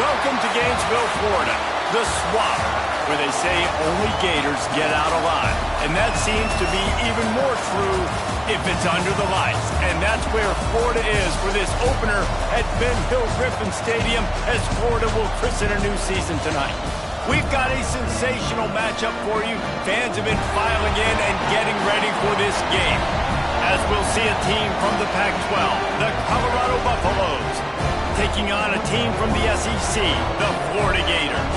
Welcome to Gainesville, Florida, the swamp, where they say only Gators get out alive. And that seems to be even more true if it's under the lights. And that's where Florida is for this opener at Ben Hill Griffin Stadium as Florida will christen a new season tonight. We've got a sensational matchup for you. Fans have been filing in and getting ready for this game, as we'll see a team from the Pac-12, the Colorado Buffaloes, taking on a team from the SEC, the Florida Gators.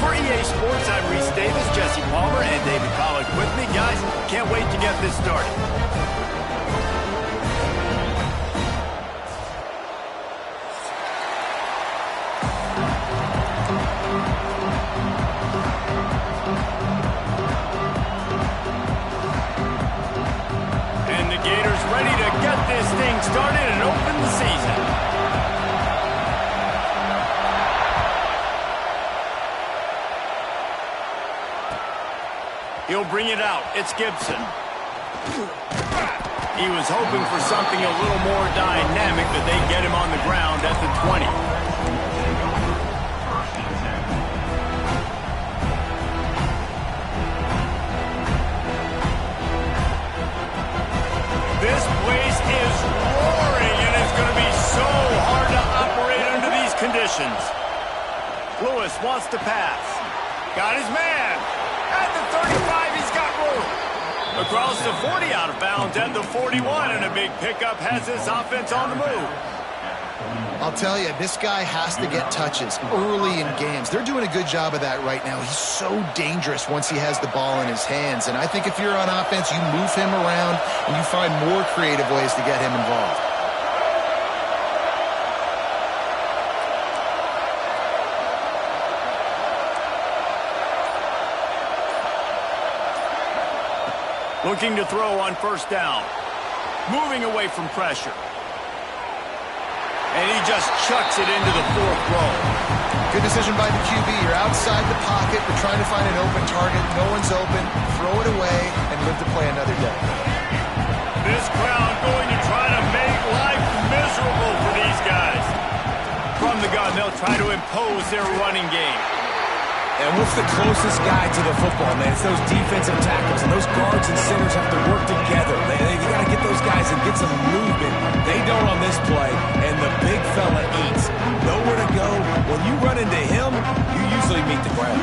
For EA Sports, I'm Reese Davis, Jesse Palmer, and David Pollack with me. Guys, can't wait to get this started. And the Gators ready to get this thing started and open the season. He'll bring it out. It's Gibson. He was hoping for something a little more dynamic, but they get him on the ground at the 20. This place is roaring, and it's going to be so hard to operate under these conditions. Lewis wants to pass. Got his man. At the 35, he's got room. Across the 40, out of bounds at the 41, and a big pickup has this offense on the move. I'll tell you, this guy has to get touches early in games. They're doing a good job of that right now. He's so dangerous once he has the ball in his hands. And I think if you're on offense, you move him around and you find more creative ways to get him involved. Looking to throw on first down. Moving away from pressure. And he just chucks it into the fourth row. Good decision by the QB. You're outside the pocket. You're trying to find an open target. No one's open. Throw it away and live to play another day. This crowd going to try to make life miserable for these guys. From the gun, they'll try to impose their running game. And what's the closest guy to the football, man? It's those defensive tackles, and those guards and centers have to work together. They got to get those guys and get some movement. They don't on this play, and the big fella eats. Nowhere to go. When you run into him, you usually meet the ground.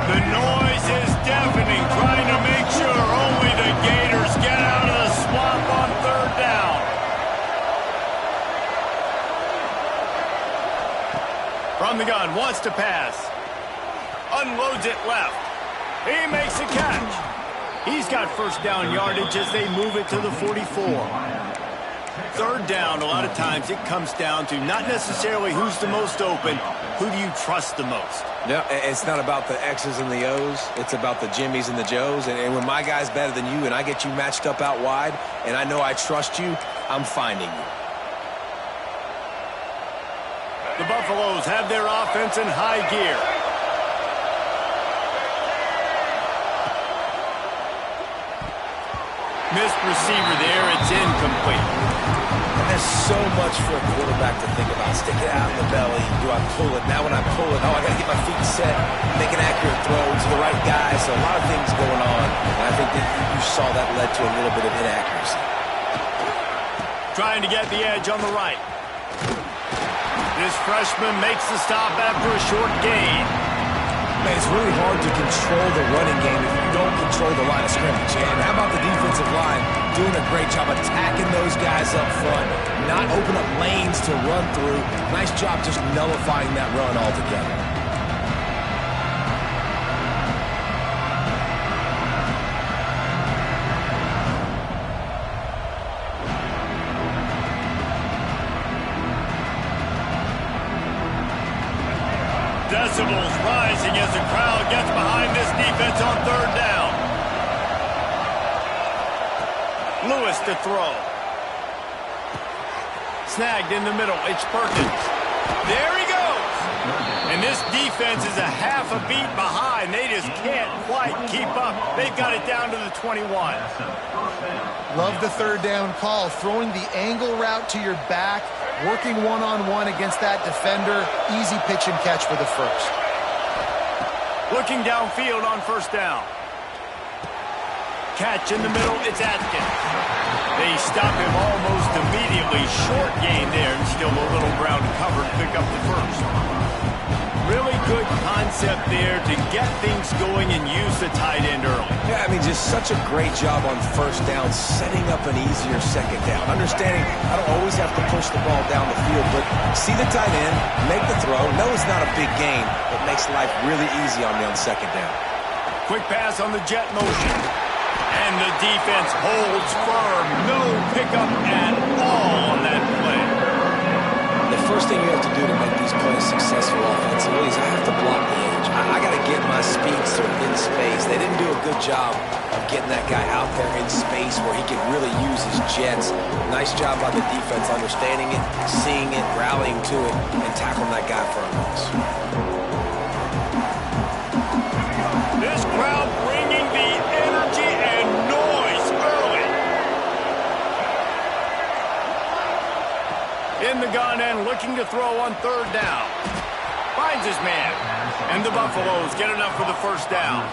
The noise is deafening, trying to make sure only the Gators get out of the swamp on third down. From the gun, wants to pass. Unloads it left. He makes a catch. He's got first down yardage as they move it to the 44. Third down, a lot of times it comes down to not necessarily who's the most open, who do you trust the most? No, it's not about the X's and the O's. It's about the Jimmies and the Joes. And when my guy's better than you and I get you matched up out wide and I know I trust you, I'm finding you. The Buffaloes have their offense in high gear. Missed receiver there. It's incomplete. And there's so much for a quarterback to think about. Stick it out in the belly. Do I pull it? Now when I pull it, I got to get my feet set, make an accurate throw to the right guy. So a lot of things going on. And I think that you saw that led to a little bit of inaccuracy. Trying to get the edge on the right. This freshman makes the stop after a short gain. Man, it's really hard to control the running game if you don't control the line of scrimmage. And how about the defensive line doing a great job attacking those guys up front, not open up lanes to run through. Nice job just nullifying that run altogether. Decibels rising as the crowd gets behind this defense on third down. Lewis to throw. Snagged in the middle. It's Perkins. There he goes. And this defense is a half a beat behind. They just can't quite keep up. They've got it down to the 21. Love the third down call. Throwing the angle route to your back, working one-on-one against that defender. Easy pitch and catch for the first. Looking downfield on first down. Catch in the middle, it's Atkins. They stop him almost immediately. Short gain there, and still a little ground covered to pick up the first. Really good concept there to get things going and use the tight end early. Yeah, I mean, just such a great job on first down, setting up an easier second down. Understanding I don't always have to push the ball down the field, but see the tight end, make the throw. No, it's not a big gain, but makes life really easy on me on second down. Quick pass on the jet motion. And the defense holds firm. No pickup at all on that play. The first thing you have to do to make these plays successful offensively is I have to block the edge. I got to get my speedster in space. They didn't do a good job of getting that guy out there in space where he could really use his jets. Nice job by the defense understanding it, seeing it, rallying to it, and tackling that guy for a loss. This crowd bringing the energy and noise early. In the gun and looking to throw on third down. Finds his man. And the Buffaloes get enough for the first down.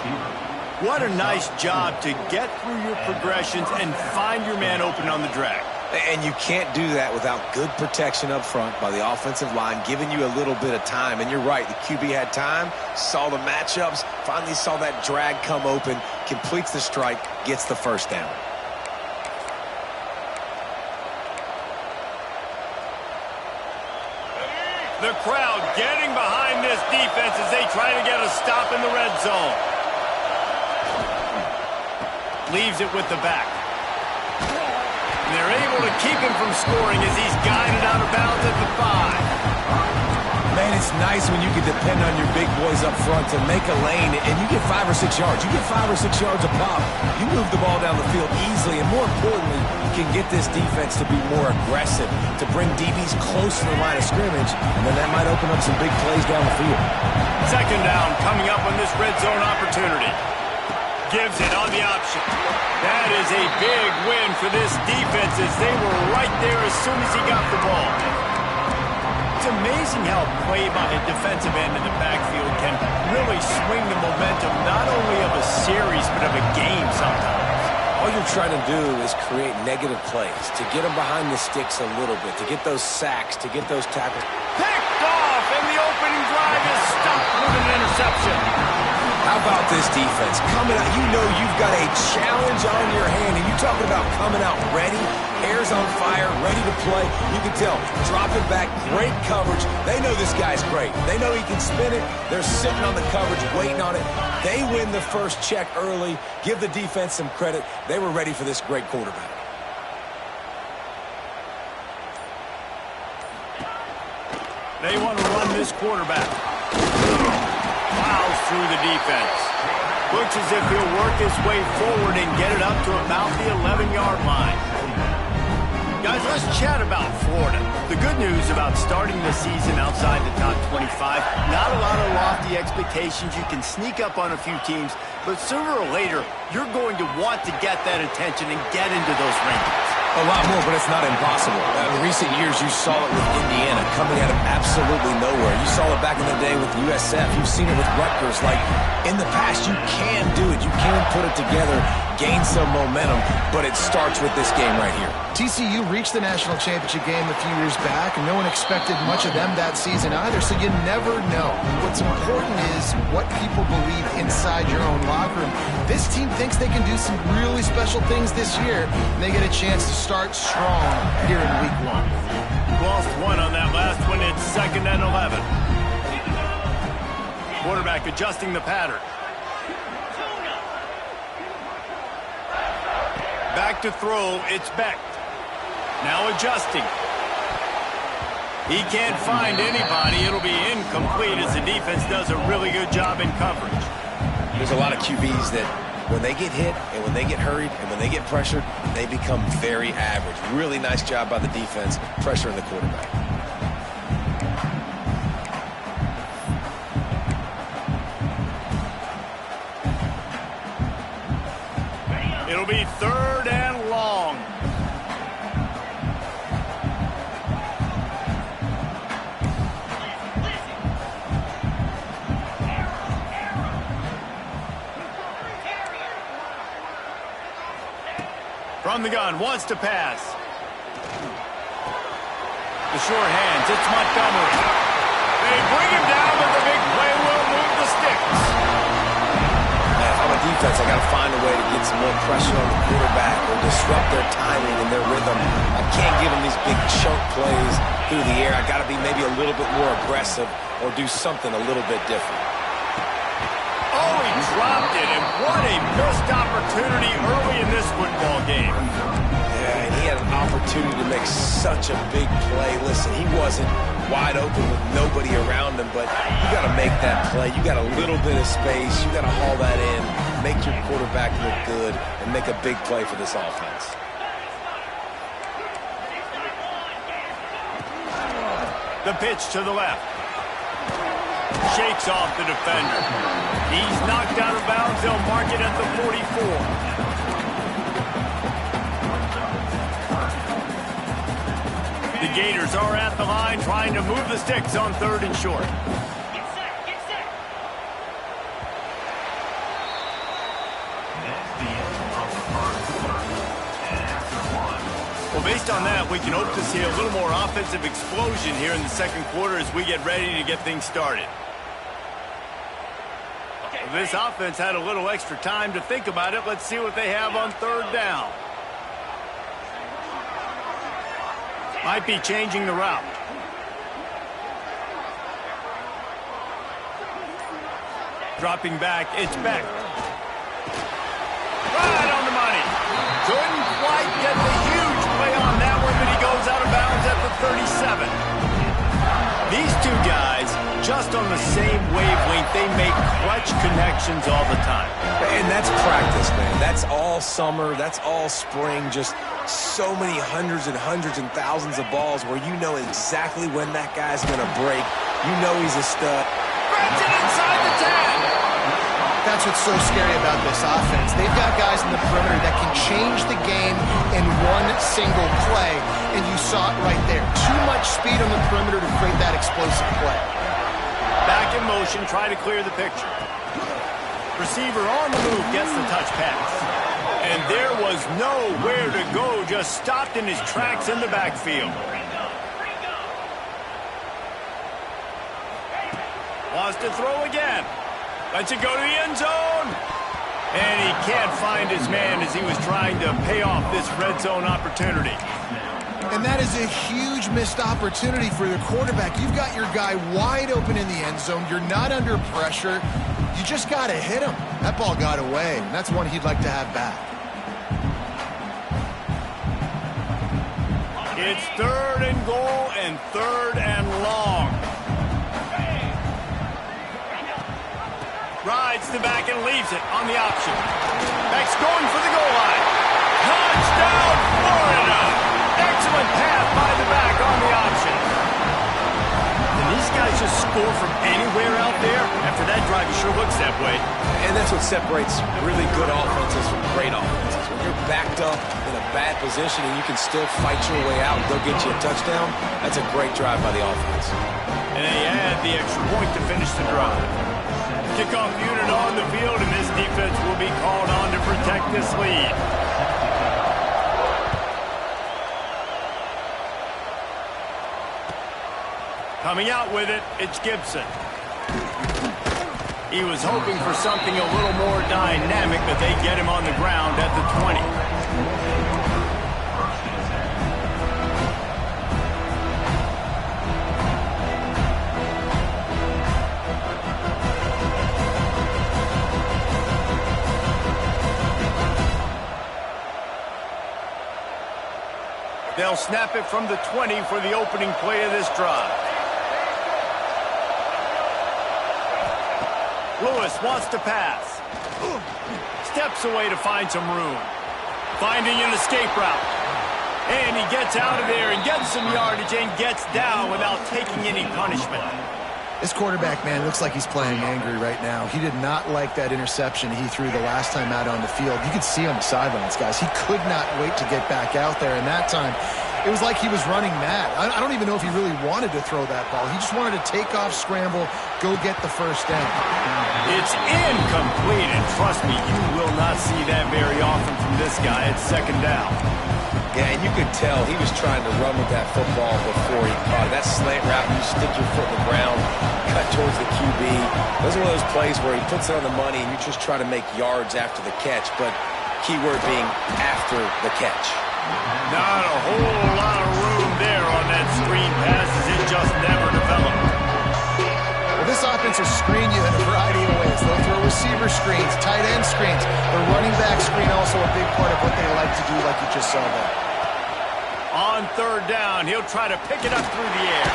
What a nice job to get through your progressions and find your man open on the drag. And you can't do that without good protection up front by the offensive line, giving you a little bit of time. And you're right, the QB had time, saw the matchups, finally saw that drag come open, completes the strike, gets the first down. The crowd getting behind this defense as they try to get a stop in the red zone. Leaves it with the back. And they're able to keep him from scoring as he's guided out of bounds at the 5. Man, it's nice when you can depend on your big boys up front to make a lane, and you get 5 or 6 yards. You get 5 or 6 yards a pop. You move the ball down the field easily, and more importantly, you can get this defense to be more aggressive, to bring DBs close to the line of scrimmage, and then that might open up some big plays down the field. Second down coming up on this red zone opportunity. Gives it on the option. That is a big win for this defense as they were right there as soon as he got the ball. It's amazing how play by a defensive end in the backfield can really swing the momentum not only of a series but of a game sometimes. All you're trying to do is create negative plays, to get them behind the sticks a little bit, to get those sacks, to get those tackles. Picked off, and the opening drive is stopped with an interception. How about this defense? Coming out, you know you've got a challenge on your hand, and you're talking about coming out ready, hair's on fire, ready to play. You can tell, dropping back, great coverage. They know this guy's great. They know he can spin it. They're sitting on the coverage, waiting on it. They win the first check early. Give the defense some credit. They were ready for this great quarterback. They want to run this quarterback. Plows through the defense. Looks as if he'll work his way forward and get it up to about the 11-yard line. Guys, let's chat about Florida. The good news about starting the season outside the top 25, not a lot of lofty expectations. You can sneak up on a few teams, but sooner or later, you're going to want to get that attention and get into those rankings. A lot more, but it's not impossible. In recent years, you saw it with Indiana coming out of absolutely nowhere. You saw it back in the day with USF. You've seen it with Rutgers. Like, in the past, you can do it. You can put it together, gain some momentum, but it starts with this game right here. TCU reached the national championship game a few years back, and no one expected much of them that season either, so you never know. What's important is what people believe inside your own locker room. This team thinks they can do some really special things this year, and they get a chance to start strong here in week 1. Lost one on that last one. It's 2nd and 11. Quarterback adjusting the pattern. Back to throw. It's Beck. Now adjusting. He can't find anybody. It'll be incomplete as the defense does a really good job in coverage. There's a lot of QBs that when they get hit and when they get hurried and when they get pressured, they become very average. Really nice job by the defense pressuring the quarterback. be 3rd and long. From the gun, wants to pass. The short hands, it's Montgomery. They bring him down, but the big play will move the sticks. If I'm a defense, I got to find a way to get some more pressure on the quarterback or disrupt their timing and their rhythm. I can't give them these big chunk plays through the air. I got to be maybe a little bit more aggressive or do something a little bit different. Oh, he dropped it, and what a missed opportunity early in this football game. Yeah, and he had an opportunity to make such a big play. Listen, he wasn't wide open with nobody around him, but you got to make that play. You got a little bit of space. You got to haul that in, make your quarterback look good, and make a big play for this offense. The pitch to the left. Shakes off the defender. He's knocked out of bounds. They'll mark it at the 44. The Gators are at the line trying to move the sticks on 3rd and short. Well, based on that, we can hope to see a little more offensive explosion here in the second quarter as we get ready to get things started. This offense had a little extra time to think about it. Let's see what they have on 3rd down. Might be changing the route. Dropping back, it's Beck. Right on the money. Couldn't quite get the huge play on that one, but he goes out of bounds at the 37. These two guys, just on the same wavelength, they make clutch connections all the time. And that's practice, man. That's all summer. That's all spring. Just so many hundreds and thousands of balls where you know exactly when that guy's going to break. You know he's a stud. Brings it inside the 10. That's what's so scary about this offense. They've got guys in the perimeter that can change the game in one single play, and you saw it right there. Too much speed on the perimeter to create that explosive play. Back in motion, try to clear the picture. Receiver on the move gets the touch pass. And there was nowhere to go, just stopped in his tracks in the backfield. Wants to throw again. Lets it go to the end zone. And he can't find his man as he was trying to pay off this red zone opportunity. And that is a huge missed opportunity for the quarterback. You've got your guy wide open in the end zone. You're not under pressure. You just got to hit him. That ball got away, and that's one he'd like to have back. It's 3rd and goal and 3rd and long. Rides the back and leaves it on the option. Beck's going for the goal line. Touchdown, Florida! Excellent pass by the back on the option. Can these guys just score from anywhere out there? After that drive, it sure looks that way. And that's what separates really good offenses from great offenses. When you're backed up in a bad position and you can still fight your way out and go get you a touchdown, that's a great drive by the offense. And they add the extra point to finish the drive. Kickoff unit on the field, and this defense will be called on to protect this lead. Coming out with it, it's Gibson. He was hoping for something a little more dynamic, but they get him on the ground at the 20. They'll snap it from the 20 for the opening play of this drive. Lewis wants to pass. Steps away to find some room. Finding an escape route. And he gets out of there and gets some yardage and gets down without taking any punishment. This quarterback, man, looks like he's playing angry right now. He did not like that interception he threw the last time out on the field. You could see on the sidelines, guys. He could not wait to get back out there, and that time it was like he was running mad. I don't even know if he really wanted to throw that ball. He just wanted to take off, scramble, go get the first down. It's incomplete, and trust me, you will not see that very often from this guy at second down. Yeah, and you could tell he was trying to run with that football before he caught it. That slant route, you stick your foot in the ground, cut towards the QB. Those are one of those plays where he puts it on the money and you just try to make yards after the catch, but keyword being after the catch. Not a whole lot of room there on that screen pass as it just never developed. Well, this offense will screen you in a variety of ways. They'll throw receiver screens, tight end screens. The running back screen also a big part of what they like to do, like you just saw there. On third down, he'll try to pick it up through the air.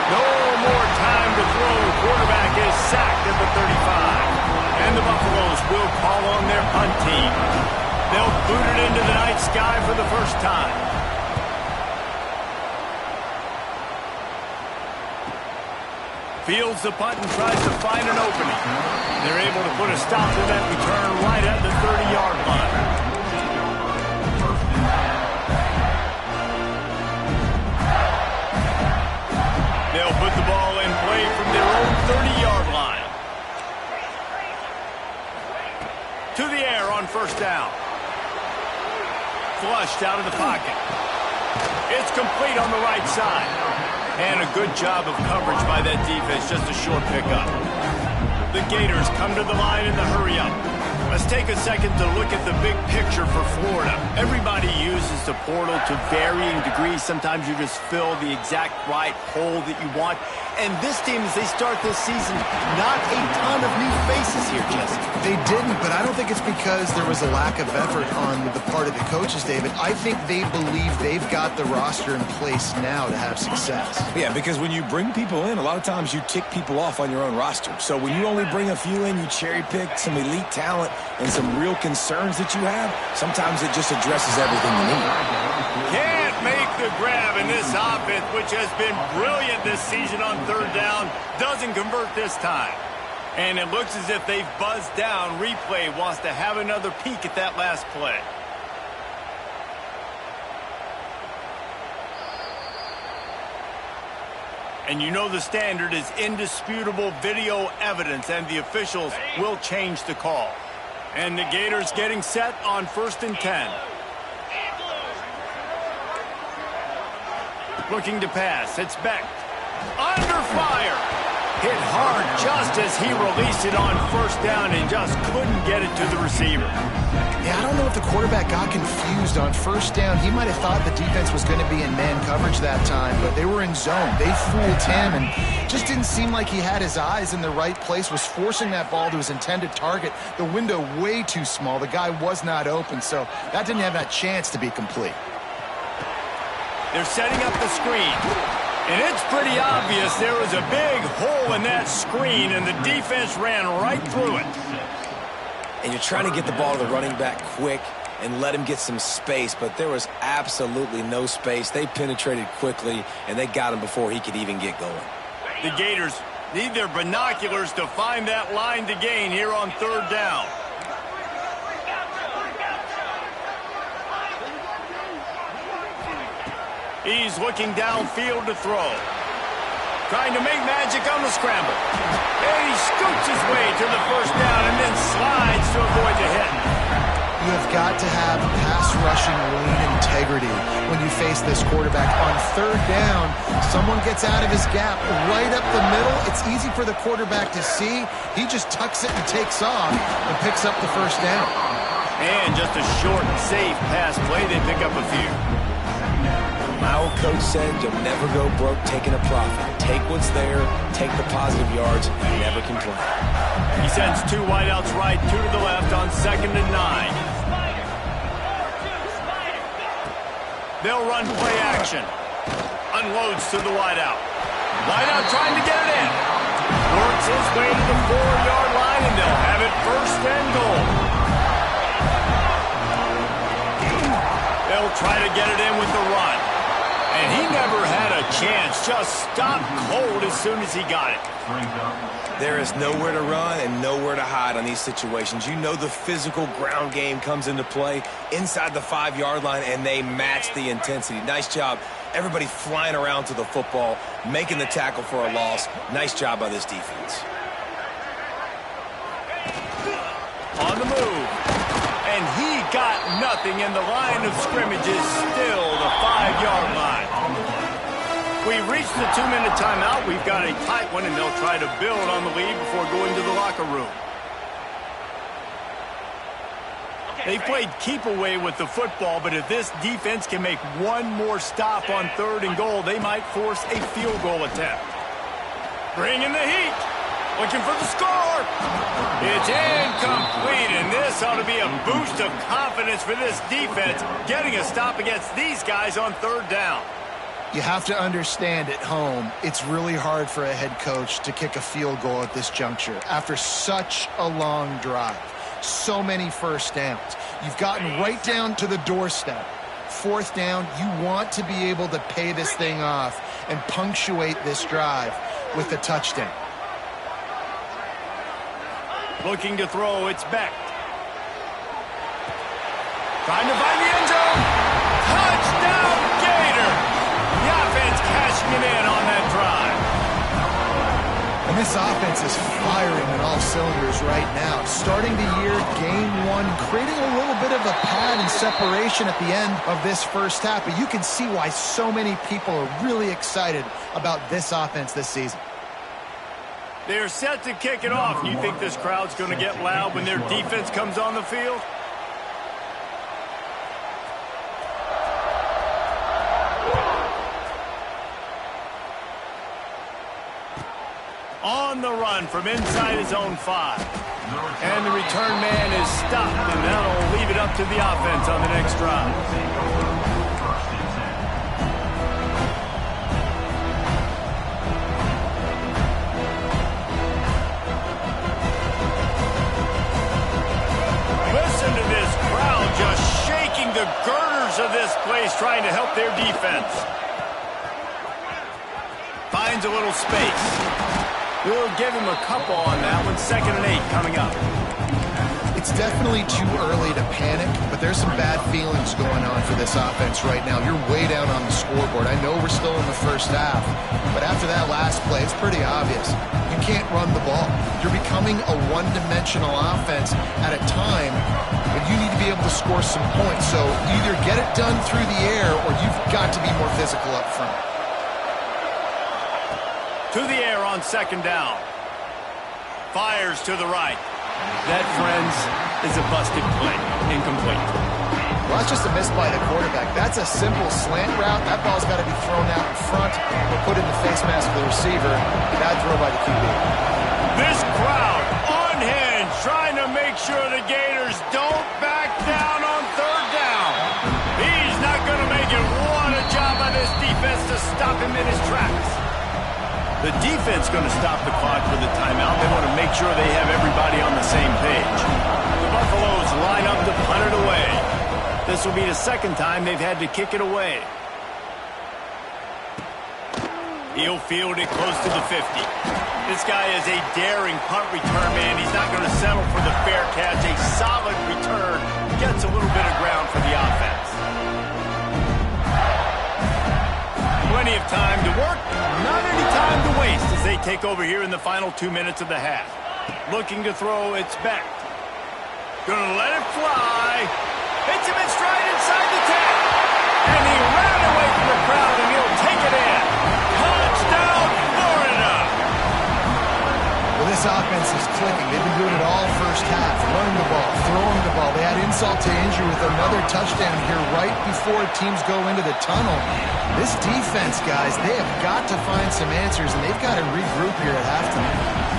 No more time to throw. Quarterback is sacked at the 35. And the Buffaloes will call on their punt team. They'll boot it into the night sky for the first time. Fields the punt and tries to find an opening. They're able to put a stop to that return right at the 30-yard line. They'll put the ball in play from their own 30-yard line. To the air on first down. Flushed out of the pocket. It's complete on the right side. And a good job of coverage by that defense, just a short pickup. The Gators come to the line in the hurry-up. Let's take a second to look at the big picture for Florida. Everybody uses the portal to varying degrees. Sometimes you just fill the exact right hole that you want. And this team, as they start this season, not a ton of new faces here, Jesse. They didn't, but I don't think it's because there was a lack of effort on the part of the coaches, David. I think they believe they've got the roster in place now to have success. Yeah, because when you bring people in, a lot of times you tick people off on your own roster. So when you only bring a few in, you cherry pick some elite talent and some real concerns that you have, sometimes it just addresses everything you need. Can't make the grab in this offense, which has been brilliant this season on third down. Doesn't convert this time. And it looks as if they've buzzed down. Replay wants to have another peek at that last play. And you know the standard is indisputable video evidence, and the officials will change the call. And the Gators getting set on 1st and 10. Looking to pass. It's Beck. Under fire. Hit hard just as he released it on first down and just couldn't get it to the receiver. Yeah, I don't know if the quarterback got confused on first down. He might have thought the defense was going to be in man coverage that time, but they were in zone. They fooled him and just didn't seem like he had his eyes in the right place, was forcing that ball to his intended target. The window way too small. The guy was not open, so that didn't have that chance to be complete. They're setting up the screen. And it's pretty obvious there was a big hole in that screen, and the defense ran right through it. And you're trying to get the ball to the running back quick and let him get some space, but there was absolutely no space. They penetrated quickly, and they got him before he could even get going. The Gators need their binoculars to find that line to gain here on third down. He's looking downfield to throw. Trying to make magic on the scramble. And he scoots his way to the first down and then slides to avoid the hit. You have got to have pass rushing lane integrity when you face this quarterback. On third down, someone gets out of his gap right up the middle. It's easy for the quarterback to see. He just tucks it and takes off and picks up the first down. And just a short, safe pass play. They pick up a few. My old coach said you'll never go broke taking a profit. Take what's there, take the positive yards, and never complain. He sends two wideouts right, two to the left on 2nd and 9. They'll run play action. Unloads to the wideout. Wideout trying to get it in. Works his way to the 4-yard line, and they'll have it 1st and goal. They'll try to get it in with the run. And he never had a chance just stopped cold as soon as he got it. There is nowhere to run and nowhere to hide on these situations. You know the physical ground game comes into play inside the 5-yard line, and they match the intensity. Nice job. Everybody flying around to the football, making the tackle for a loss. Nice job by this defense. On the move. And he got nothing, and the line of scrimmage is still the 5-yard line. We've reached the 2-minute timeout. We've got a tight one, and they'll try to build on the lead before going to the locker room. They played keep away with the football, but if this defense can make one more stop on 3rd and goal, they might force a field goal attempt. Bringing the heat. Looking for the score. It's incomplete, and this ought to be a boost of confidence for this defense, getting a stop against these guys on 3rd down. You have to understand at home, it's really hard for a head coach to kick a field goal at this juncture after such a long drive. So many first downs. You've gotten right down to the doorstep. 4th down, you want to be able to pay this thing off and punctuate this drive with a touchdown. Looking to throw, it's Beck. Trying to find the end zone. Touchdown, Gator! The offense cashing it in on that drive. And this offense is firing on all cylinders right now. Starting the year, game 1, creating a little bit of a pad and separation at the end of this first half. But you can see why so many people are really excited about this offense this season. They're set to kick it off. You think this crowd's going to get loud when their defense comes on the field? On the run from inside his own 5. And the return man is stopped, and that'll leave it up to the offense on the next drive. The girders of this place trying to help their defense. Finds a little space. We'll give him a couple on that one. 2nd and 8 coming up. It's definitely too early to panic, but there's some bad feelings going on for this offense right now. You're way down on the scoreboard. I know we're still in the first half, but after that last play, it's pretty obvious. You can't run the ball. You're becoming a one-dimensional offense at a time when you need to be able to score some points. So either get it done through the air or you've got to be more physical up front. To the air on 2nd down. Fires to the right. That, friends, is a busted play. Incomplete. Well, that's just a miss by the quarterback. That's a simple slant route. That ball's got to be thrown out in front or put in the face mask of the receiver. Bad throw by the QB. This crowd unhinged, trying to make sure the Gators don't back down on 3rd down. He's not going to make it. What a job by this defense to stop him in his tracks. The defense going to stop the clock for the timeout. They want to make sure they have everybody on the same page. The Buffaloes line up to punt it away. This will be the 2nd time they've had to kick it away. He'll field it close to the 50. This guy is a daring punt return man. He's not going to settle for the fair catch. A solid return gets a little bit of ground for the offense. Plenty of time to work, not any time to waste as they take over here in the final 2 minutes of the half. Looking to throw, it's Beck. Gonna let it fly. Hits him in stride inside the 10. And he ran away from the crowd, and he'll take it in. Touchdown, Florida! Well, this offense is clicking. They've been doing it all first half. Running the ball, throwing the ball. They had insult to injury with another touchdown here right before teams go into the tunnel. This defense, guys, they have got to find some answers, and they've got to regroup here at halftime.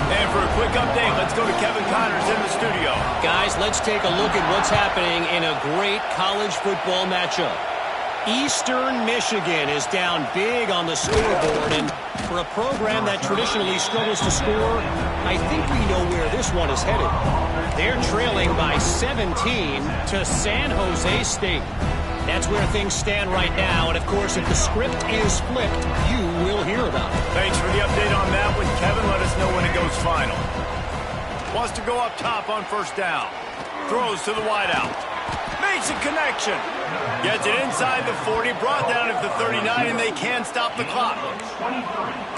And for a quick update, let's go to Kevin Connors in the studio. Guys, let's take a look at what's happening in a great college football matchup. Eastern Michigan is down big on the scoreboard, and for a program that traditionally struggles to score, I think we know where this one is headed. They're trailing by 17 to San Jose State. That's where things stand right now. And, of course, if the script is flipped, you will hear about it. Thanks for the update on that one, Kevin. Let us know when it goes final. Wants to go up top on first down. Throws to the wideout. Makes a connection. Gets it inside the 40. Brought down at the 39, and they can't stop the clock.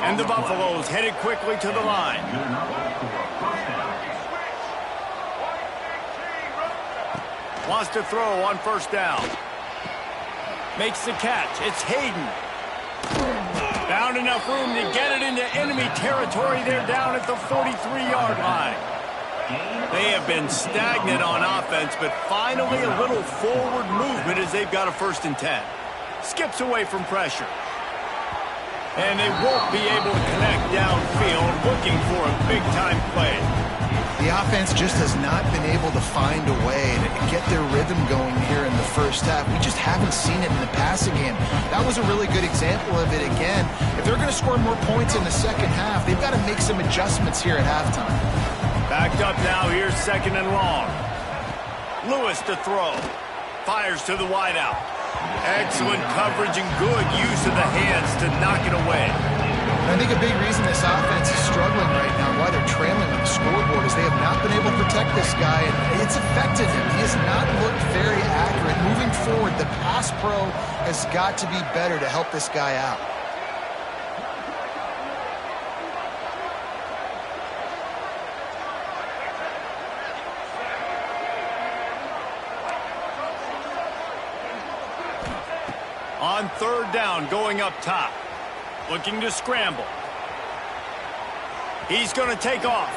And the Buffaloes headed quickly to the line. Wants to throw on first down. Makes the catch. It's Hayden. Found enough room to get it into enemy territory. They're down at the 43-yard line. They have been stagnant on offense, but finally a little forward movement as they've got a 1st and 10. Skips away from pressure. And they won't be able to connect downfield, looking for a big-time play. The offense just has not been able to find a way to get their rhythm going here in the first half. We just haven't seen it in the passing game. That was a really good example of it again. If they're going to score more points in the second half, they've got to make some adjustments here at halftime. Backed up now, here's 2nd and long. Lewis to throw. Fires to the wideout. Excellent coverage and good use of the hands to knock it away. I think a big reason this offense is struggling right now, why they're trailing on the scoreboard, is they have not been able to protect this guy, and it's affected him. He has not looked very accurate. Moving forward, the pass pro has got to be better to help this guy out. On 3rd down, going up top. Looking to scramble. He's going to take off.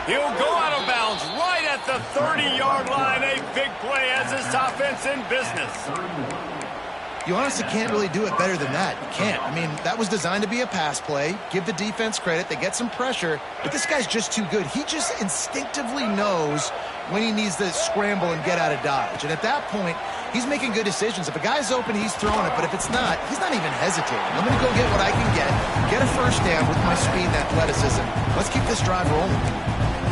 He'll go out of bounds right at the 30-yard line. A big play as this offense in business. You honestly can't really do it better than that. You can't. I mean, that was designed to be a pass play. Give the defense credit. They get some pressure, but this guy's just too good. He just instinctively knows when he needs to scramble and get out of dodge. And at that point, he's making good decisions. If a guy's open, he's throwing it. But if it's not, he's not even hesitating. I'm going to go get what I can get a 1st down with my speed and athleticism. Let's keep this drive rolling.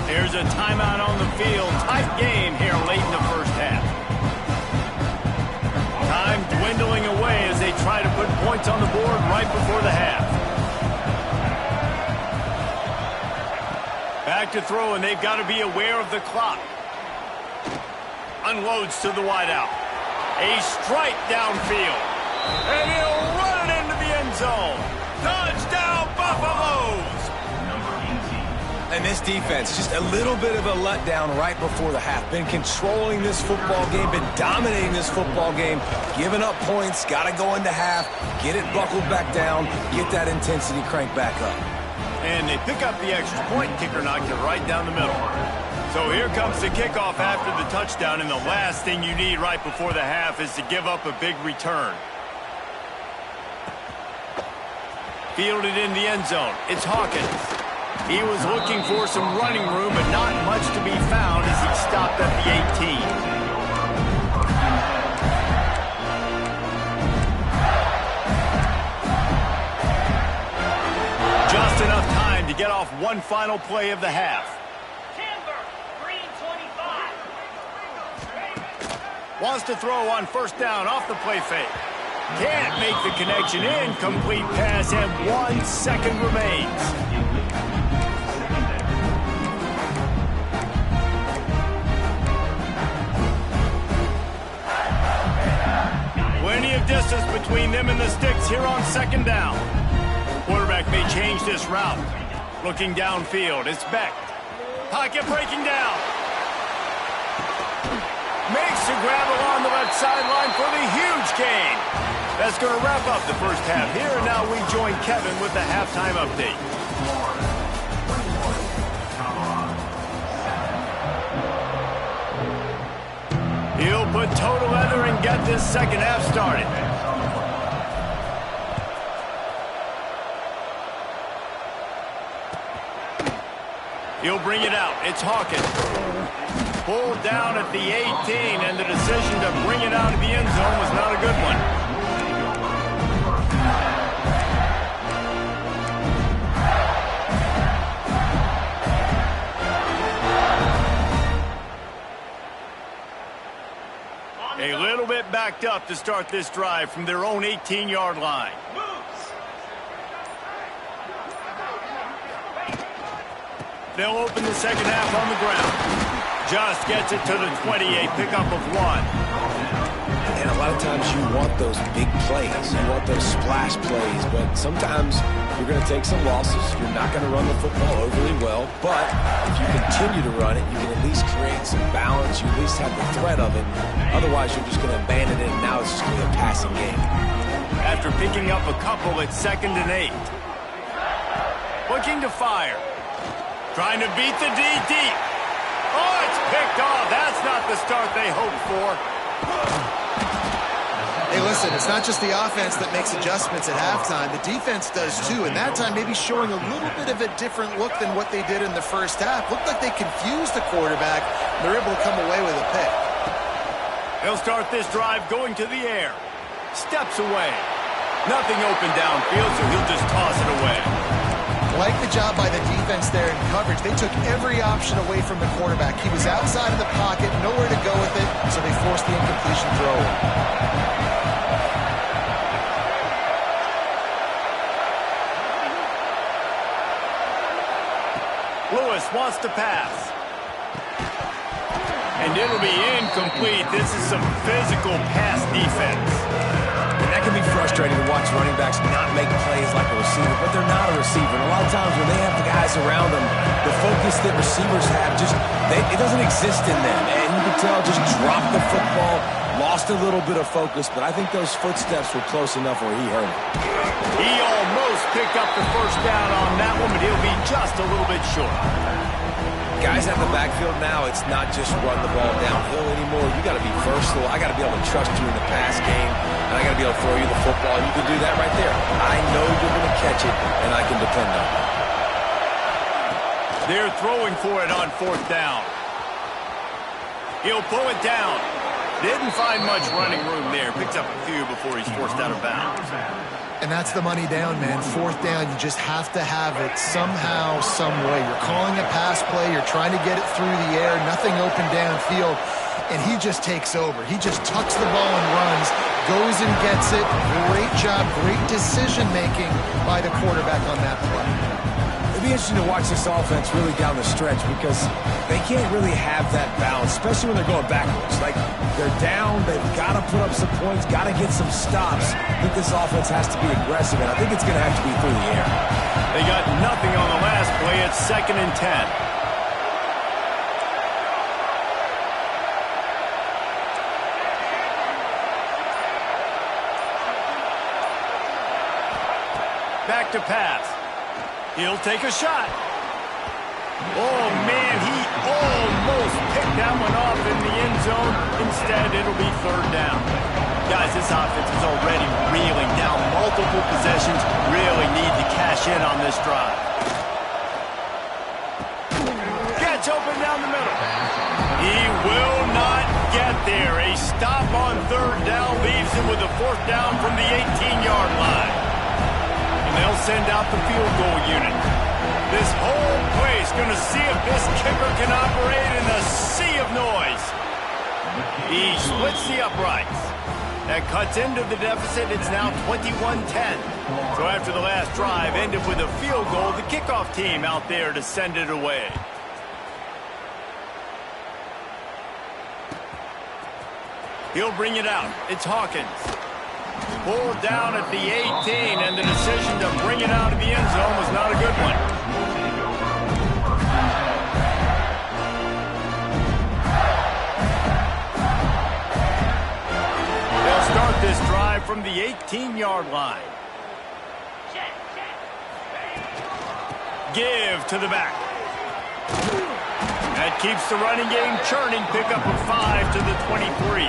There's a timeout on the field. Tight game here late in the first half. Time dwindling away as they try to put points on the board right before the half. Back to throw, and they've got to be aware of the clock. Unloads to the wideout. A strike downfield. And he'll run it into the end zone. Touchdown, Buffaloes! And this defense, just a little bit of a letdown right before the half. Been controlling this football game, been dominating this football game, giving up points, got to go into half, get it buckled back down, get that intensity cranked back up. And they pick up the extra point. Kicker knocked it right down the middle. So here comes the kickoff after the touchdown, and the last thing you need right before the half is to give up a big return. Fielded in the end zone. It's Hawkins. He was looking for some running room, but not much to be found as he stopped at the 18. Just enough time to get off one final play of the half. Wants to throw on 1st down off the play fake. Can't make the connection. Incomplete pass, and 1 second remains. Plenty of distance between them and the sticks here on 2nd down. Quarterback may change this route. Looking downfield, it's Beck. Pocket breaking down. Makes the grab along the left sideline for the huge gain. That's going to wrap up the first half here, and now we join Kevin with the halftime update. He'll put toe to leather and get this second half started. He'll bring it out. It's Hawkins. Pulled down at the 18, and the decision to bring it out of the end zone was not a good one. A little bit back backed up to start this drive from their own 18-yard line. They'll open the second half on the ground. Just gets it to the 28, pickup of 1. And a lot of times you want those big plays. You want those splash plays. But sometimes you're going to take some losses. You're not going to run the football overly well. But if you continue to run it, you can at least create some balance. You at least have the threat of it. Otherwise, you're just going to abandon it, and now it's just going to be a passing game. After picking up a couple, it's 2nd and 8. Looking to fire. Trying to beat the D deep. Oh, it's picked off. That's not the start they hoped for. Hey, listen, it's not just the offense that makes adjustments at halftime. The defense does too, and that time maybe showing a little bit of a different look than what they did in the first half. Looked like they confused the quarterback, and they're able to come away with a pick. He'll start this drive going to the air. Steps away. Nothing open downfield, so he'll just toss it away. Like the job by the defense there in coverage. They took every option away from the quarterback. He was outside of the pocket, nowhere to go with it, so they forced the incompletion throw. Lewis wants to pass. And it'll be incomplete. This is some physical pass defense. And that can be frustrating to watch running backs not make plays like a receiver, but they're not a receiver. And a lot of times when they have the guys around them, the focus that receivers have, it doesn't exist in them. And you can tell, just dropped the football, lost a little bit of focus, but I think those footsteps were close enough where he hurt him. He almost picked up the first down on that one, but he'll be just a little bit short. Guys at the backfield now, it's not just run the ball downhill anymore. You got to be versatile. I got to be able to trust you in the pass game, and I got to be able to throw you the football. And you can do that right there. I know you're going to catch it, and I can depend on it. They're throwing for it on 4th down. He'll pull it down. Didn't find much running room there. Picks up a few before he's forced out of bounds. And that's the money down, man. 4th down, you just have to have it somehow, some way. You're calling a pass play. You're trying to get it through the air. Nothing open downfield. And he just takes over. He just tucks the ball and runs, goes and gets it. Great job, great decision-making by the quarterback on that play. It'd be interesting to watch this offense really down the stretch because they can't really have that balance, especially when they're going backwards. Like, they're down, they've got to put up some points, got to get some stops. I think this offense has to be aggressive, and I think it's going to have to be through the air. They got nothing on the last play. It's 2nd and 10. Back to pass. He'll take a shot. Oh, man, he almost picked that one off in the end zone. Instead, it'll be 3rd down. Guys, this offense is already reeling down multiple possessions. Really need to cash in on this drive. Gets open down the middle. He will not get there. A stop on 3rd down leaves him with a 4th down from the 18-yard line. They'll send out the field goal unit. This whole place going to see if this kicker can operate in a sea of noise. He splits the uprights. That cuts into the deficit. It's now 21-10. So after the last drive ended with a field goal, the kickoff team out there to send it away. He'll bring it out. It's Hawkins. Pulled down at the 18, and the decision to bring it out of the end zone was not a good one. They'll start this drive from the 18-yard line. Give to the back. That keeps the running game churning. Pickup of 5 to the 23.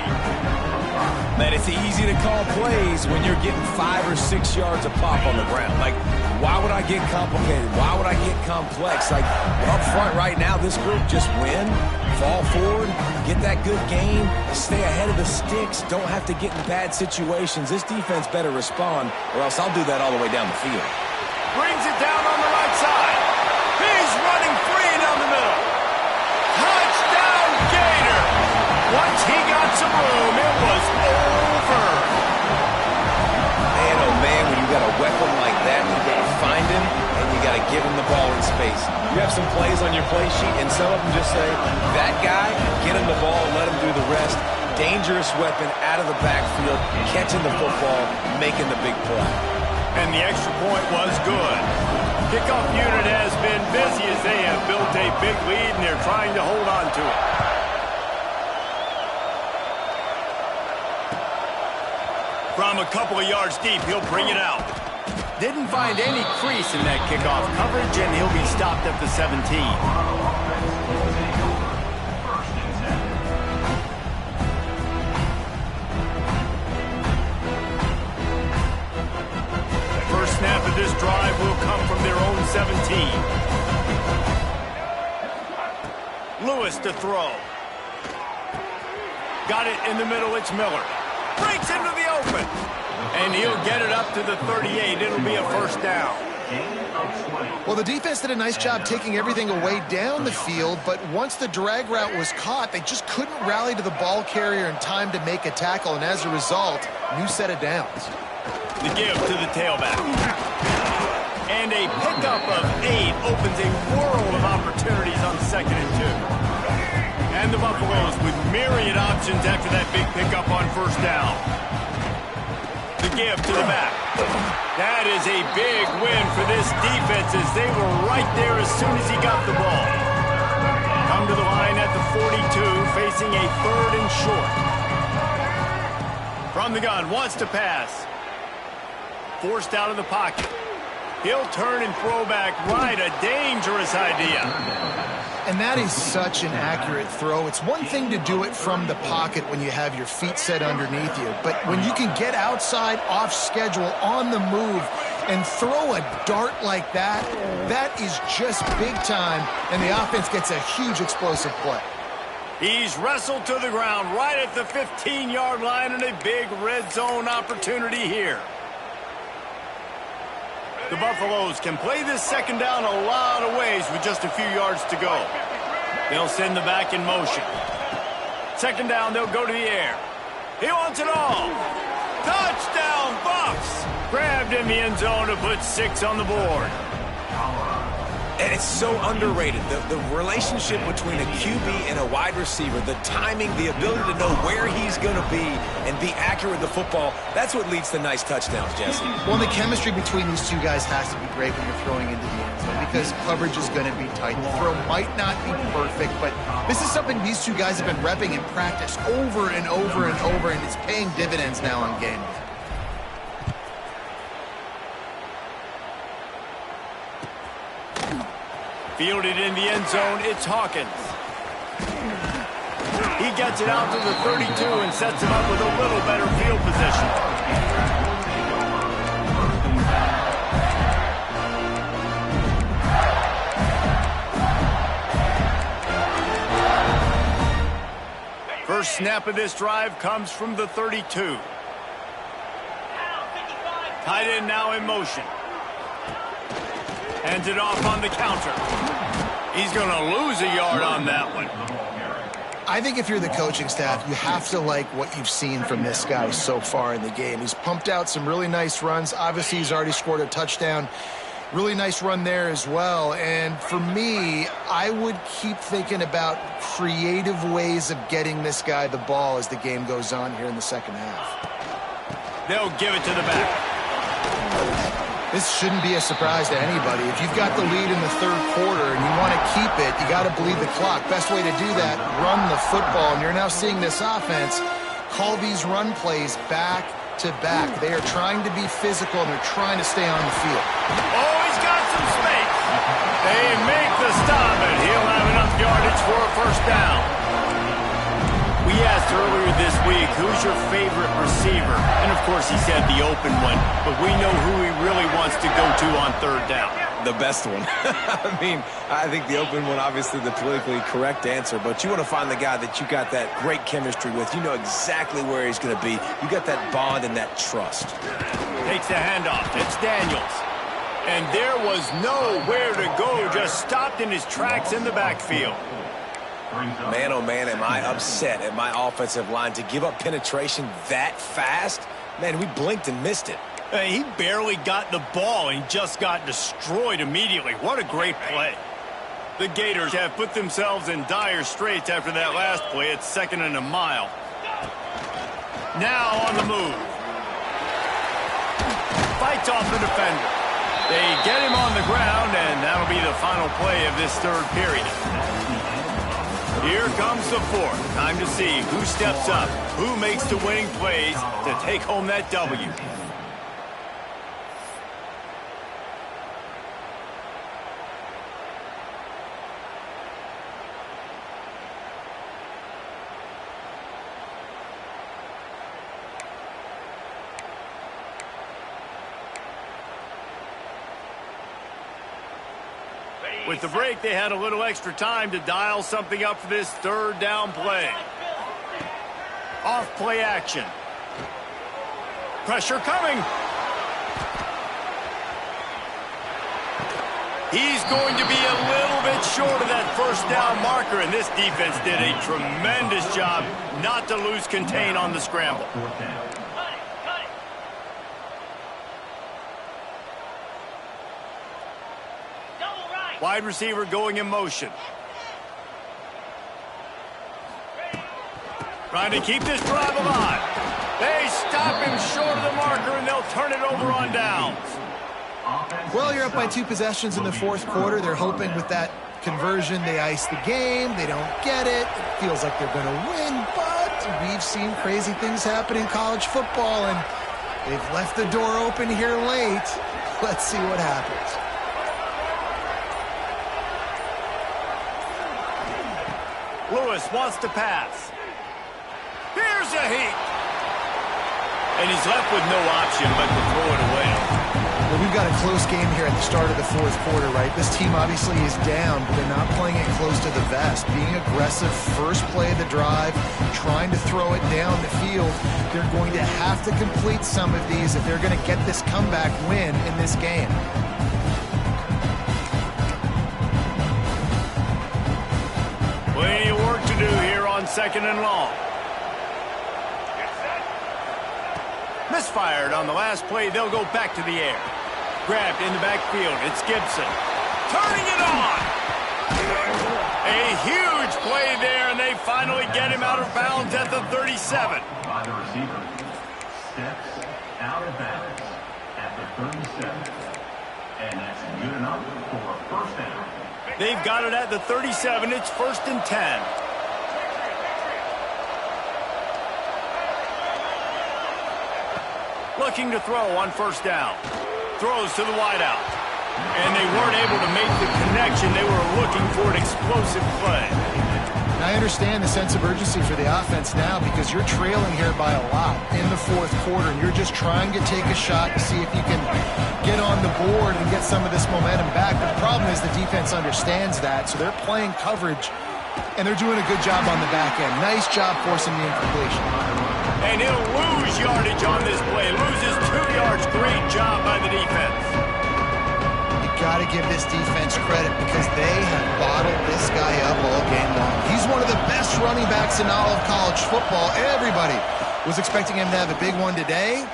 Man, it's easy to call plays when you're getting 5 or 6 yards a pop on the ground. Like, why would I get complicated? Why would I get complex? Like, up front right now, this group just win, fall forward, get that good game, stay ahead of the sticks, don't have to get in bad situations. This defense better respond, or else I'll do that all the way down the field. Brings it down on the right side. He's running free down the middle. Touchdown, Gator. Once he got some room, it was over. have some plays on your play sheet, and some of them just say, that guy, get him the ball, let him do the rest. Dangerous weapon out of the backfield, catching the football, making the big play. And the extra point was good. Kickoff unit has been busy as they have built a big lead, and they're trying to hold on to it. From a couple of yards deep, he'll bring it out. Didn't find any crease in that kickoff coverage, and he'll be stopped at the 17. First snap of this drive will come from their own 17. Lewis to throw. Got it in the middle, it's Miller. Breaks into the open. And he'll get it up to the 38. It'll be a first down. Well, the defense did a nice job taking everything away down the field, but once the drag route was caught, they just couldn't rally to the ball carrier in time to make a tackle, and as a result, new set of downs. The give to the tailback. And a pickup of 8 opens a world of opportunities on 2nd and 2. And the Buffaloes with myriad options after that big pickup on first down. The give to the back. That is a big win for this defense as they were right there as soon as he got the ball. Come to the line at the 42, facing a 3rd and short. From the gun, wants to pass. Forced out of the pocket. He'll turn and throw back right. A dangerous idea. And that is such an accurate throw. It's one thing to do it from the pocket when you have your feet set underneath you, but when you can get outside, off schedule, on the move, and throw a dart like that, that is just big time, and the offense gets a huge explosive play. He's wrestled to the ground right at the 15-yard line, and a big red zone opportunity here. The Buffaloes can play this second down a lot of ways with just a few yards to go. They'll send the back in motion. Second down, they'll go to the air. He wants it all. Touchdown, Bucks! Grabbed in the end zone to put 6 on the board. And it's so underrated. The relationship between a QB and a wide receiver, the timing, the ability to know where he's going to be and be accurate with the football, that's what leads to nice touchdowns, Jesse. Well, the chemistry between these two guys has to be great when you're throwing into the end zone because coverage is going to be tight. The throw might not be perfect, but this is something these two guys have been repping in practice over and over and over, and it's paying dividends now on game. Fielded in the end zone, it's Hawkins. He gets it out to the 32 and sets him up with a little better field position. First snap of this drive comes from the 32. Tight end now in motion. Hands it off on the counter. He's going to lose a yard on that one. I think if you're the coaching staff, you have to like what you've seen from this guy so far in the game. He's pumped out some really nice runs. Obviously, he's already scored a touchdown. Really nice run there as well. And for me, I would keep thinking about creative ways of getting this guy the ball as the game goes on here in the second half. They'll give it to the back. This shouldn't be a surprise to anybody. If you've got the lead in the third quarter and you want to keep it, you got to bleed the clock. Best way to do that, run the football. And you're now seeing this offense call these run plays back to back. They are trying to be physical and they're trying to stay on the field. Oh, he's got some space. They make the stop, and he'll have enough yardage for a first down. We asked earlier this week, who's your favorite receiver? And, of course, he said the open one. But we know who he really wants to go to on third down. The best one. I mean, I think the open one, obviously the politically correct answer. But you want to find the guy that you got that great chemistry with. You know exactly where he's going to be. You got that bond and that trust. Takes the handoff. It's Daniels. And there was nowhere to go. Just stopped in his tracks in the backfield. Man, oh man, am I upset at my offensive line to give up penetration that fast? Man, we blinked and missed it. He barely got the ball and just got destroyed immediately. What a great play. The Gators have put themselves in dire straits after that last play. It's 2nd and a mile. Now on the move. Fights off the defender. They get him on the ground, and that'll be the final play of this 3rd period. Here comes the 4th. Time to see who steps up, who makes the winning plays to take home that W. With the break, they had a little extra time to dial something up for this 3rd down play. Off play action. Pressure coming. He's going to be a little bit short of that 1st down marker, and this defense did a tremendous job not to lose contain on the scramble. Wide receiver going in motion. Trying to keep this drive alive. They stop him short of the marker, and they'll turn it over on downs. Well, you're up by 2 possessions in the 4th quarter. They're hoping with that conversion they ice the game. They don't get it. It feels like they're going to win, but we've seen crazy things happen in college football, and they've left the door open here late. Let's see what happens. Lewis wants to pass. Here's a heat. And he's left with no option but to throw it away. Well, we've got a close game here at the start of the 4th quarter, right? This team obviously is down, but they're not playing it close to the vest. Being aggressive, first play of the drive, trying to throw it down the field. They're going to have to complete some of these if they're going to get this comeback win in this game. Plenty of work to do here on 2nd and long. Misfired on the last play. They'll go back to the air. Grabbed in the backfield. It's Gibson. Turning it on. A huge play there, and they finally get him out of bounds at the 37. By the receiver. Steps out of bounds at the 37. And that's good enough for a 1st down. They've got it at the 37. It's 1st and 10. Looking to throw on 1st down. Throws to the wideout. And they weren't able to make the connection. They were looking for an explosive play. I understand the sense of urgency for the offense now because you're trailing here by a lot in the 4th quarter, and you're just trying to take a shot to see if you can get on the board and get some of this momentum back. But the problem is the defense understands that, so they're playing coverage, and they're doing a good job on the back end. Nice job forcing the incompletion. And he'll lose yardage on this play. Loses 2 yards. Great job by the defense. Got to give this defense credit because they have bottled this guy up all game long. He's one of the best running backs in all of college football. Everybody was expecting him to have a big one today.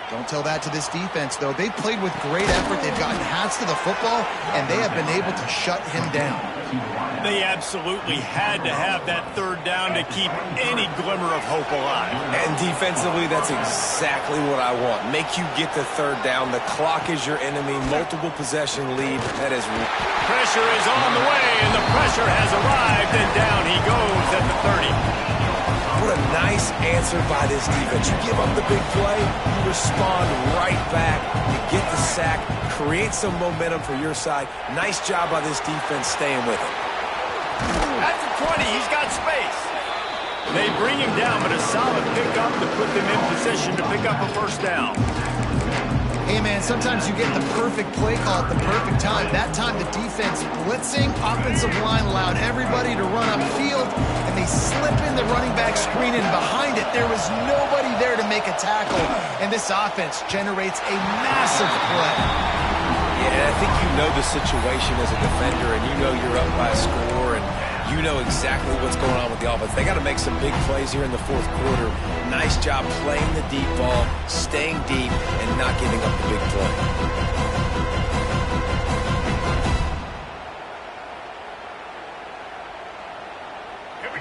Don't tell that to this defense, though. They've played with great effort. They've gotten hats to the football, and they have been able to shut him down. They absolutely had to have that 3rd down to keep any glimmer of hope alive. And defensively, that's exactly what I want. Make you get the 3rd down. The clock is your enemy. Multiple possession lead. That is... Pressure is on the way, and the pressure has arrived, and down he goes at the 30. What a nice answer by this defense. You give up the big play, you respond right back, you get the sack, create some momentum for your side. Nice job by this defense staying with it. At the 20, he's got space. They bring him down, but a solid pickup to put them in position to pick up a 1st down. Hey, man, sometimes you get the perfect play call at the perfect time. That time the defense blitzing, offensive line allowed everybody to run upfield, and they slip in the running back screen, and behind it there was nobody there to make a tackle, and this offense generates a massive play. Yeah, I think you know the situation as a defender, and you know you're up by a score, and you know exactly what's going on with the offense. They got to make some big plays here in the 4th quarter. Nice job playing the deep ball, staying deep, and not giving up the big play.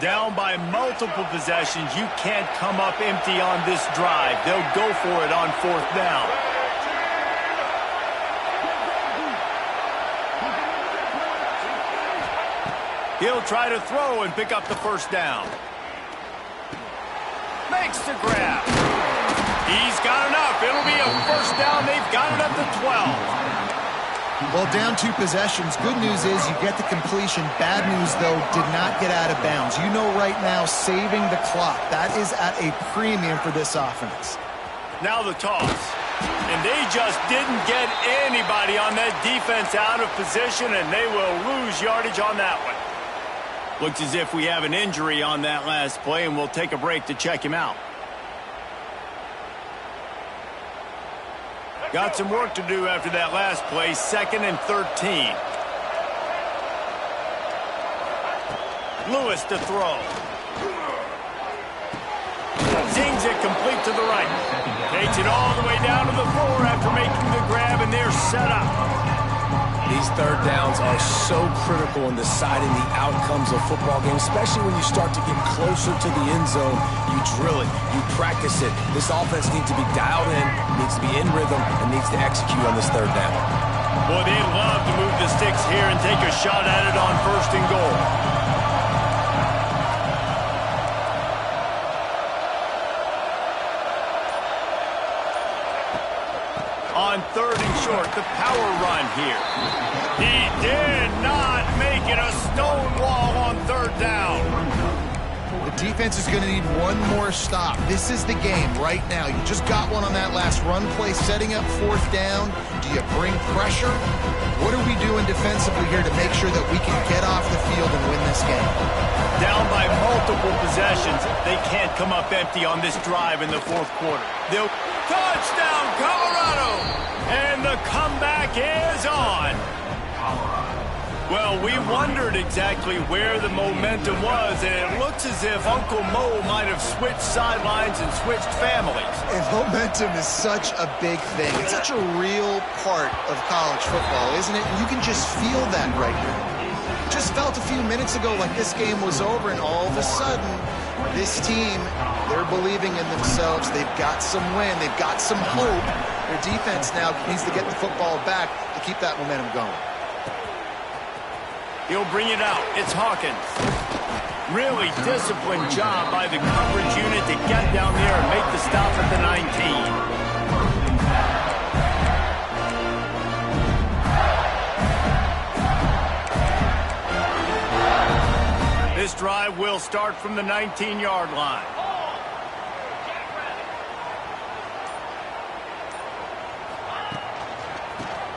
Down by multiple possessions, you can't come up empty on this drive. They'll go for it on 4th down. He'll try to throw and pick up the 1st down. Makes the grab. He's got enough. It'll be a 1st down. They've got it up to 12. Well, down 2 possessions. Good news is you get the completion. Bad news, though, did not get out of bounds. You know right now, saving the clock. That is at a premium for this offense. Now the toss. And they just didn't get anybody on that defense out of position, and they will lose yardage on that one. Looks as if we have an injury on that last play, and we'll take a break to check him out. Got some work to do after that last play, 2nd and 13. Lewis to throw. Zings it complete to the right. Takes it all the way down to the 4 after making the grab, and they're set up. These 3rd downs are so critical in deciding the outcomes of football games, especially when you start to get closer to the end zone. You drill it, you practice it. This offense needs to be dialed in, needs to be in rhythm, and needs to execute on this 3rd down. Boy, they'd love to move the sticks here and take a shot at it on 1st and goal. On 3rd and short, the power run here. He did not make it a stone wall on 3rd down. The defense is going to need one more stop. This is the game right now. You just got one on that last run play, setting up 4th down. Do you bring pressure? What are we doing defensively here to make sure that we can get off the field and win this game? Down by multiple possessions. They can't come up empty on this drive in the 4th quarter. They'll touchdown, Colorado! And the comeback is on. Well, we wondered exactly where the momentum was, and it looks as if Uncle Mo might have switched sidelines and switched families. And momentum is such a big thing. It's such a real part of college football, isn't it? And you can just feel that right now. Just felt a few minutes ago like this game was over, and all of a sudden, this team, they're believing in themselves. They've got some win. They've got some hope. Their defense now needs to get the football back to keep that momentum going. He'll bring it out. It's Hawkins. Really disciplined job by the coverage unit to get down there and make the stop at the 19. This drive will start from the 19-yard line.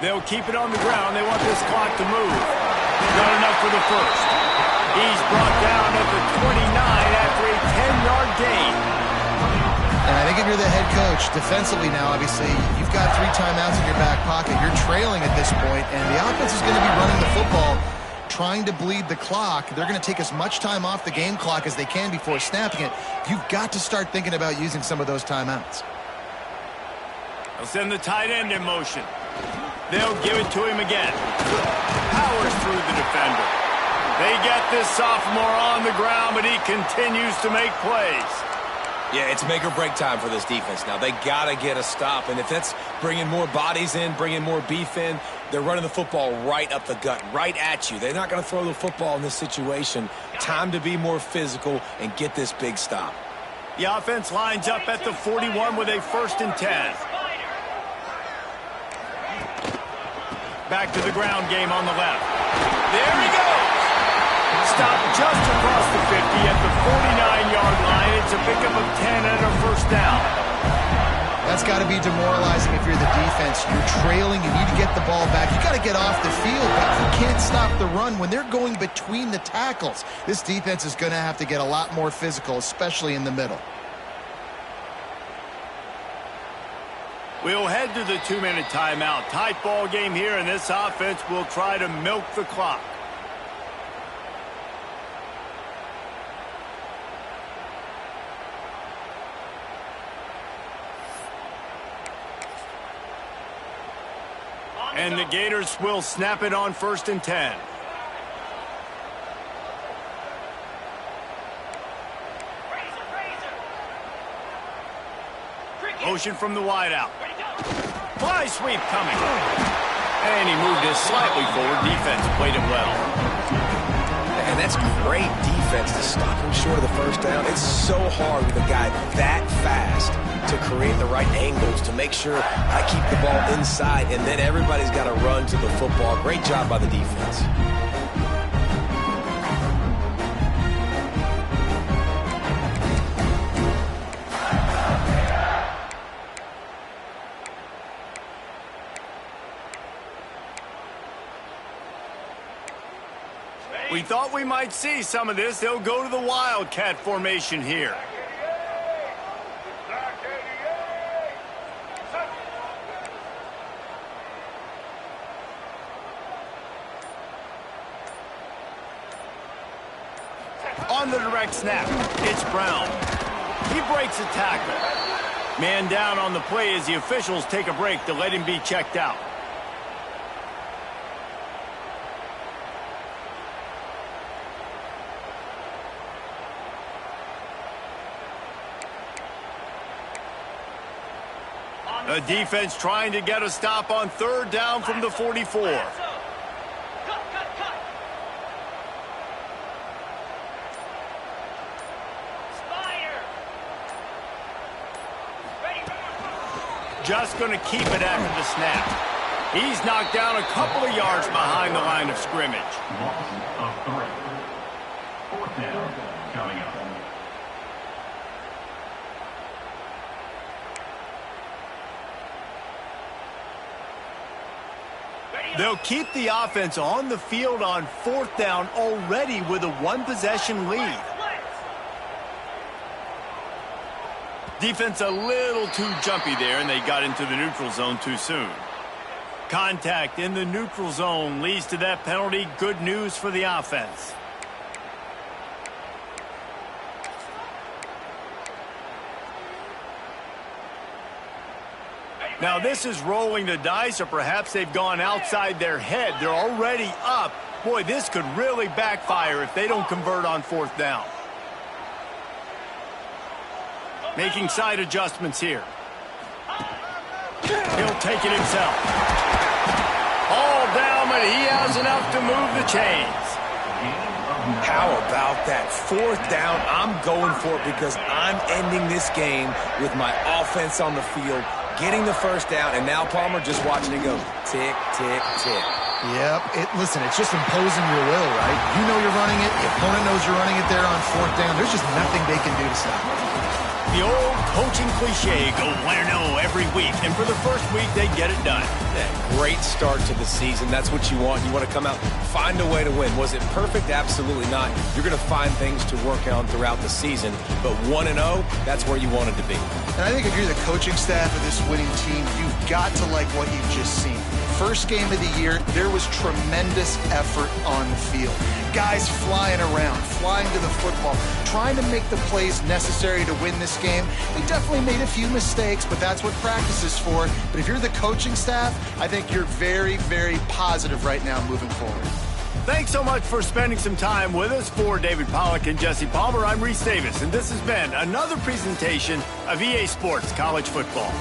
They'll keep it on the ground. They want this clock to move. Not enough for the 1st. He's brought down at the 29 after a 10-yard gain. And I think if you're the head coach, defensively now, obviously, you've got 3 timeouts in your back pocket. You're trailing at this point, and the offense is going to be running the football, trying to bleed the clock. They're going to take as much time off the game clock as they can before snapping it. You've got to start thinking about using some of those timeouts. They'll send the tight end in motion. They'll give it to him again. Powers through the defender. They get this sophomore on the ground, but he continues to make plays. Yeah, it's make or break time for this defense now. They got to get a stop, and if that's bringing more bodies in, bringing more beef in, they're running the football right up the gut, right at you. They're not going to throw the football in this situation. Time to be more physical and get this big stop. The offense lines up at the 41 with a 1st and 10. Back to the ground game on the left. There he goes. Stopped just across the 50 at the 49-yard line. It's a pickup of 10 and a 1st down. That's got to be demoralizing if you're the defense. You're trailing. You need to get the ball back. You got to get off the field, but you can't stop the run when they're going between the tackles. This defense is going to have to get a lot more physical, especially in the middle. We'll head to the 2-minute timeout. Tight ball game here, and this offense will try to milk the clock. And the Gators will snap it on 1st and 10. motion from the wideout. Fly sweep coming. And he moved it slightly forward. Defense played it well. And that's great defense to stop him short of the first down. It's so hard with a guy that fast to create the right angles, to make sure I keep the ball inside, and then everybody's got to run to the football. Great job by the defense. We thought we might see some of this. They'll go to the Wildcat formation here. On the direct snap, it's Brown. He breaks a tackle. Man down on the play as the officials take a break to let him be checked out. The defense trying to get a stop on third down from the 44. Just going to keep it after the snap. He's knocked down a couple of yards behind the line of scrimmage. Loss of 3. Fourth down coming up. They'll keep the offense on the field on fourth down already with a one-possession lead. Defense a little too jumpy there, and they got into the neutral zone too soon. Contact in the neutral zone leads to that penalty. Good news for the offense. Now this is rolling the dice, or perhaps they've gone outside their head. They're already up. Boy, this could really backfire if they don't convert on fourth down. Making side adjustments here. He'll take it himself. All down, but he has enough to move the chains. How about that? Fourth down, I'm going for it because I'm ending this game with my offense on the field, getting the first down, and now Palmer just watching it go tick, tick, tick. Yep. Listen, it's just imposing your will, right? You know you're running it. The opponent knows you're running it there on fourth down. There's just nothing they can do to stop it. The old coaching cliche, go 1-0 every week. And for the first week, they get it done. Yeah, great start to the season. That's what you want. You want to come out, find a way to win. Was it perfect? Absolutely not. You're going to find things to work on throughout the season. But 1-0, that's where you wanted to be. And I think if you're the coaching staff of this winning team, you've got to like what you've just seen. First game of the year, there was tremendous effort on the field. Guys flying around, flying to the football, trying to make the plays necessary to win this game. They definitely made a few mistakes, but that's what practice is for. But if you're the coaching staff, I think you're very, very positive right now moving forward. Thanks so much for spending some time with us. For David Pollack and Jesse Palmer, I'm Reese Davis, and this has been another presentation of EA Sports College Football.